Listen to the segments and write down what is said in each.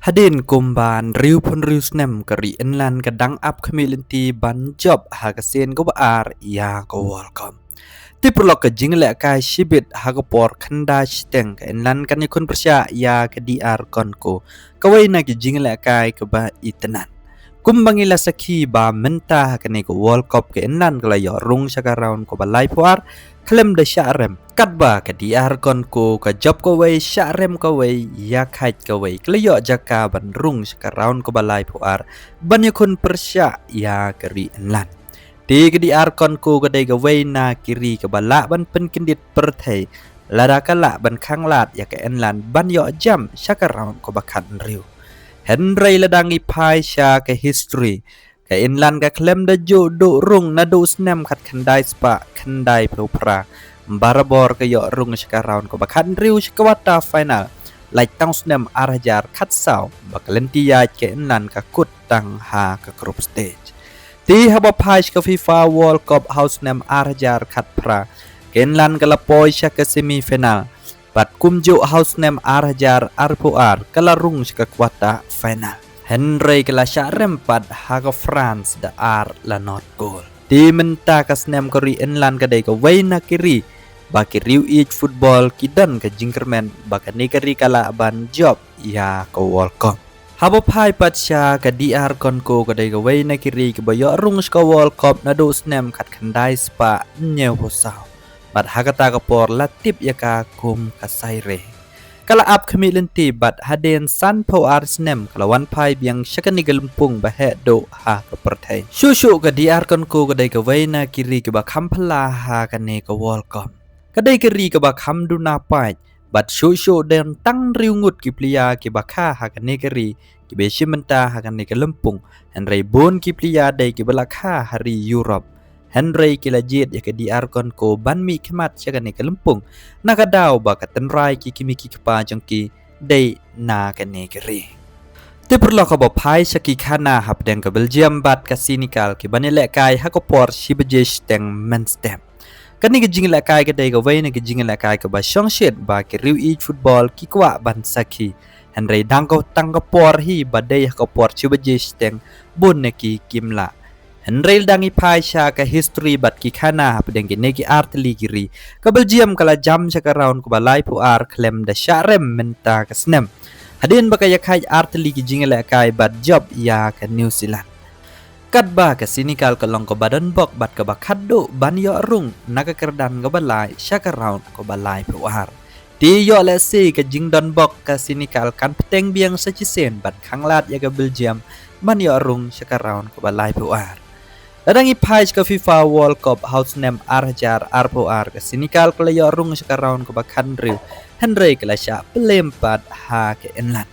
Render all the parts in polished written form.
Hadin kumban riu pun riu snem kari enlan kadang up kemilinti ban job hagasen go ar ya go welcome. Ti perlo ke jingle kai shibit hagapor khanda steng ka enlan kan yakun persya ya ke DR konko. Kawai na ki jingle kai ke ba itenan. Kumbangila sakhi ba menta kane ko World Cup ke enlan kala yo rung saka round ko balai puar klem de syarem katba ka DR kon ko ka job ko wei syarem ko wei ya khait ko wei kleyo jaka ban rung saka round ko balai puar ban yakun persya ya keri enlan ti ka DR kon ko ka dei ka wei na kiri ka bala ban pen kendit perthei lada kala ban khang lat ya ka enlan ban yo jam saka round ko bakan riu Henry ladangi pai sha ke history ke inlan ka klem da jo do rung na do snam khat khandai spa khandai propra barabor ke yo rung shika round ko bakhan riu shikawata final like tang snam arajar khat saw bakalenti ya ke inlan ka kut tang ha ka group stage ti haba pai ka FIFA World Cup house snam arajar khat pra ke inlan ka lapoi sha ke semi final Bat kumjo house name arjar arpuar kalarung sika kwata final. Henry kala rempat haga France da ar la not goal. Di menta kas nem kori enlan kadai ka waina kiri. Baki riu each football kidan ka jingkermen baka negeri kala ban job ya ka World Cup. Habo pai pat sya ka DR konko kadai ka waina kiri ka bayo rung sika World Cup na do snem kat kandai spa nyew posaw. Bat hakata kapor latip yaka kum kasaire. Kala ap kami lenti bat haden san po arsnem kala wan pai biang syakani galumpung bahe do ha kapertai. Shushu ka diar kon ko kadai ka waina kiri ka ba kampala ha kane ka World Cup. Kadai kiri ka ba kam duna pai bat shushu den tang riungut ki plia ki ba kha ha kane kiri ki be shimenta ha kane ka lumpung. Henry bon ki plia dai ki bala kha hari Europe. Henry kilajit ya ke DR kon ko ban mi kemat syaga ne kelempung nakadaw ba katenrai ki kimiki kepa jongki dei na kane keri te perlo ka ba pai saki khana hap deng ka Belgium bat ka Senegal ki banile kai hakopor shibejesh teng menstem kani ke jingla kai ke dei ka wei ne ke jingla kai ka ba shongshet ba ke riu e football ki kwa ban saki Henry dangko tangkapor hi ba dei hakopor shibejesh teng bun ne ki kimla Henry dangi pai sha ka history bat ki khana hap deng ki neki artli kiri ka Belgium kala jam sha ka round ko balai pu ar klem da sharem menta ka snem hadin ba ka yakai artli ki jingela kai bat job ya ka New Zealand kat ba ka Senegal ka long ko badan bok bat ka ba khaddo ban yo rung naga kerdan ka balai sha ka round ko balai pu ar ti yo le si ka jingdon bok ka Senegal kan peteng biang sa chisen bat khanglat ya ka Belgium ban yo rung sha ka round ko balai pu ar Ladangi page ka FIFA World Cup house name arjar arpoar ka Senegal kala yo rung sa round ko bakhan riu Henry kala sya pelempat ha ke enlan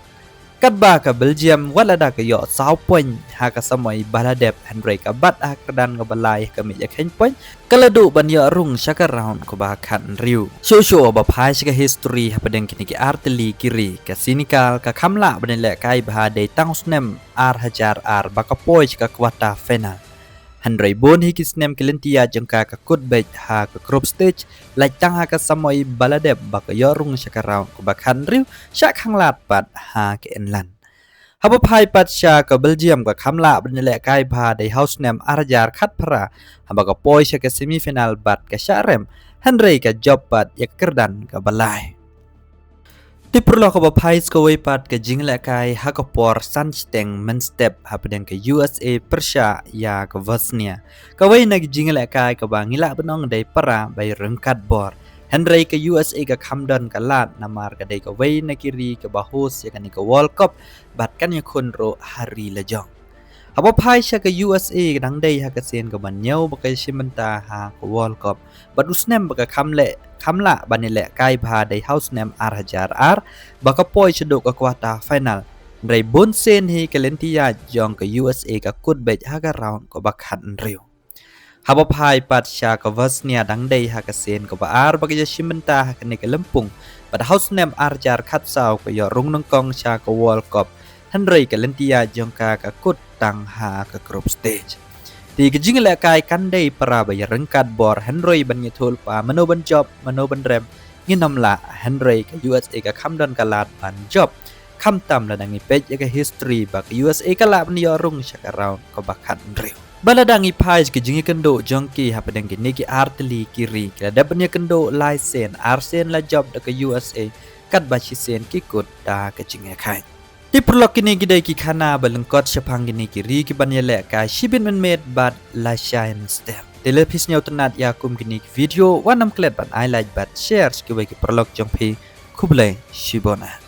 kadba ka Belgium wala da ka yo saw point ha ka samoy baladep Henry ka bat ha kedan ka balai ka mi ya khen point kala du ban yo rung sa round ko bakhan riu show ba page ka history ha padeng kini ki arteli kiri ka Senegal ka kamla banile kai ba de tang snem arjar ar bakapoy ka kwata final Henry bon hikis nem kelentia jengka ka kutbej ha ka group stage like tang ha ka samoy baladeb baka yorung sya round ko bakhan riu sya khanglat pat ha ke enlan haba pai pat sya ka Belgium ka khamla banile kai bha dei house nem arjar khat pra haba ka poi sya ka semifinal bat ka syarem Henry ka job pat yak kerdan ka balai Ti perlu ka ba pais ko way pat ka jingla kai hakapor sansteng menstep hapdeng ka USA Persia ya ka Bosnia ka way nag jingla kai ka ba ngila benong dai para bay rengkat bor Henry ka USA ka kamdon ka lat namar ka dai ka way nakiri ka ba host ya ka ni ka World Cup bat kan ya kunro hari lejong Aba pai sya ka USA dang dai ha ka sen ka banyaw ba kay simenta ha ka World Cup bat usnem ba ka kamla banile kai bha dai house name arhajar ar baka poi chdo ka kwata final Ray bonsen hi kalentia jong ka USA ka kutbej ha ka round ko bakhan riu haba pai pat sya ka Bosnia dang dai ha ka sen ka ba ar ba ka simenta ha ka ni ka lempung bat house name arjar khat saw ka yo rung nong kong sya ka World Cup Henry kalentia jong ka kut tang ha ka group stage Di kejingla kai kandai para bayar rengkat bor Henry ban nyetul pa manoban job manoban rem nginom la Henry ka USA ka kamdon kalat ban job คำตำละดังนี้เป็ดยังกับ history บัก USA ก็ลาบนิยรุ่งชักเราก็บักขัดเร็วบาลาดังอีพายก็จึงกันโดจงกี้ฮับดังกินนี่อาร์ตลีกิรีก็ได้บันยกันโดไลเซนอาร์เซนละจ็อบดัก USA กัดบัชิเซนกิกดดาก็จึงไงใครที่ปลอกกินกิได้กิขนาบัลลังกอดชพังกินกิรีกิบันยาเละกายชิบินมันเมดบัดลาชายนสเตมเดลพิสเนียวตนัดยาคุมกินวิดีโอวันน้ำเคล็ดบันไอไลท์บัดแชร์สกิไว้กิปลอกจงพีคุบเลยชิบอนะ